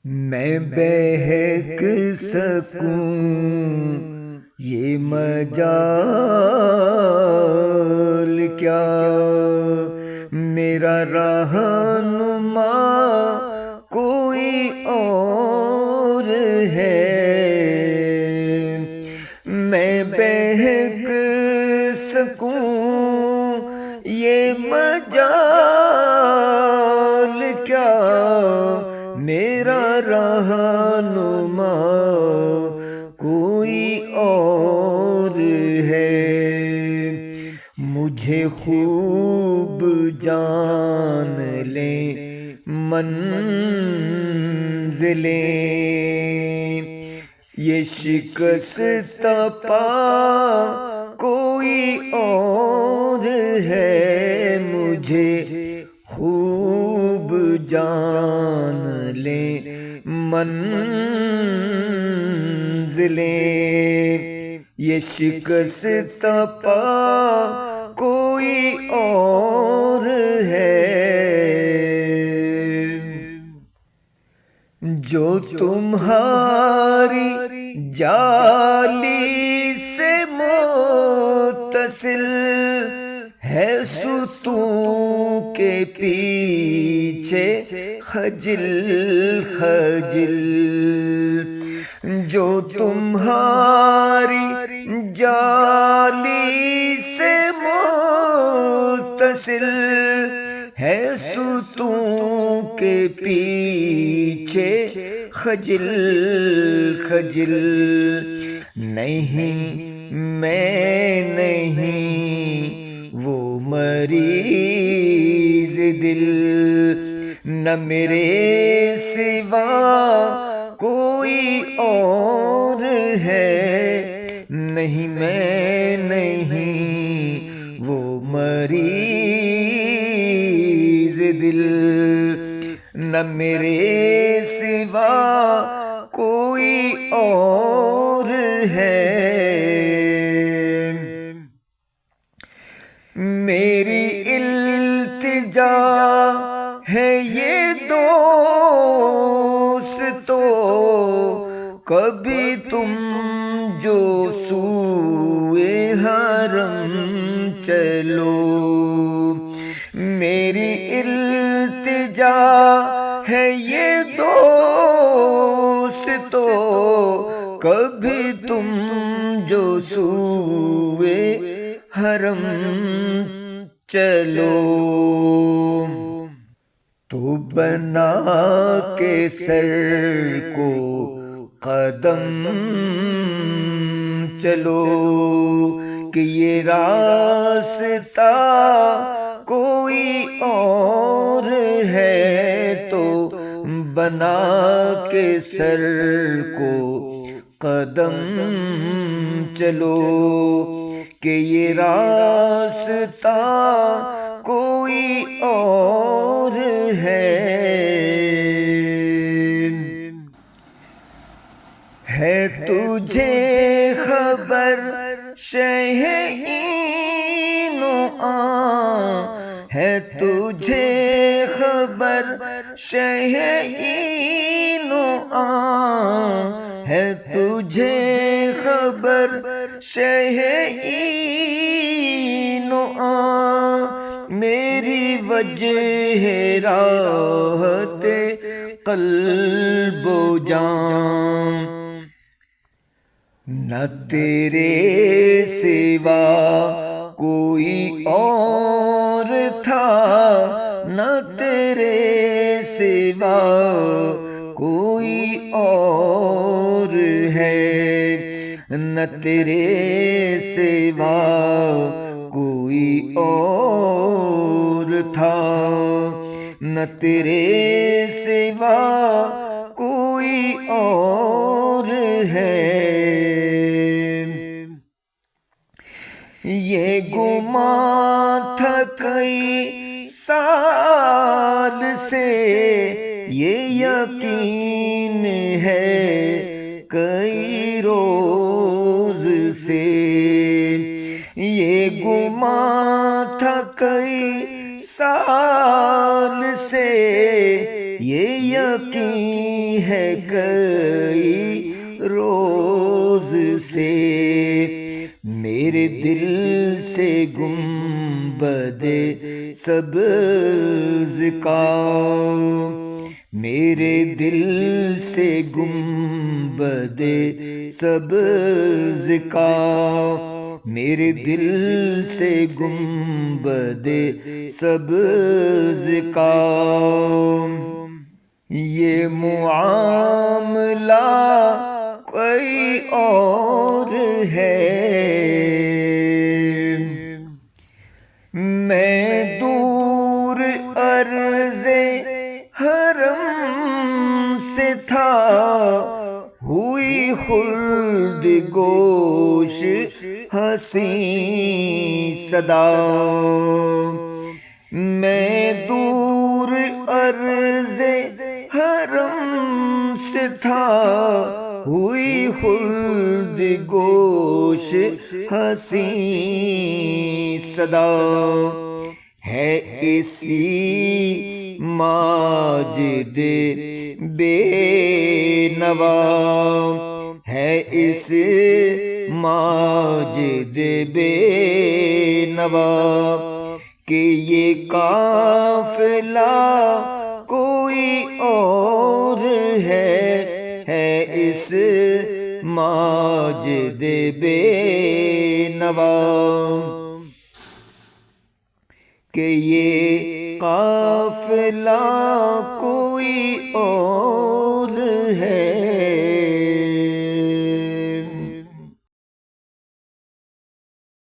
میں بہک سکوں یہ مجال کیا، میرا رہنما کوئی اور ہے۔ میں بہک سکوں یہ مجال کیا، میرا رہنما کوئی اور ہے۔ مجھے خوب جان لیں منزلیں، یہ شکست پا کوئی اور ہے۔ مجھے خوب جان لیں منزلیں، یہ شکست پا کوئی اور ہے۔ جو تمہاری جالی سے متصل ہے، ستون کے پیچھے خجل خجل۔ جو تمہاری جالی سے متصل ہے، ستون کے پیچھے خجل خجل۔ نہیں میں نہیں وہ مریض دل، نہ میرے سوا کوئی اور ہے۔ نہیں میں نہیں وہ مریض دل، نہ میرے سوا کوئی اور ہے۔ میری التجا ہے یہ دوستو، کبھی تم جو سوئے حرم چلو۔ میری التجا ہے یہ دوستو، کبھی تم جو سوئے حرم چلو۔ تو بنا کے سر کو قدم چلو، کہ یہ راستہ کوئی اور ہے۔ تو بنا کے سر کو قدم چلو، کہ یہ راستہ کوئی اور ہے۔ ہے تجھے خبر شہ این و آن، ہے تجھے خبر شہ این و آن، ہے تجھے خبر شہ این و آن۔ میری وجہ راحت قلب و جان، نہ تیرے سوا کوئی اور تھا، نہ تیرے سوا کوئی اور ہے۔ نہ تیرے سوا کوئی اور تھا، نہ تیرے سوا کوئی اور ہے۔ یہ گمان تھا کئی سال سے، یہ یقین ہے کئی روز سے۔ یہ گمان تھا کئی سال سے، یہ یقین ہے کئی روز سے میرے دل سے گنبد سبز کا، میرے دل سے گنبد سبز کا، میرے دل سے گنبد سبز کا، یہ معاملہ کوئی اور ہے، میں دور عرض حرم سے تھا، ہوئی خلد گوش حسین صدا، میں دور عرض حرم سے تھا، ہوئی خلد گوش حسین صدا، ہے اسی ماجد بے نوا، ہے اس ماجد بے نوا، کہ یہ قافلہ کوئی اور ہے اس ماجد بے نوا، کہ یہ قافلہ کوئی اور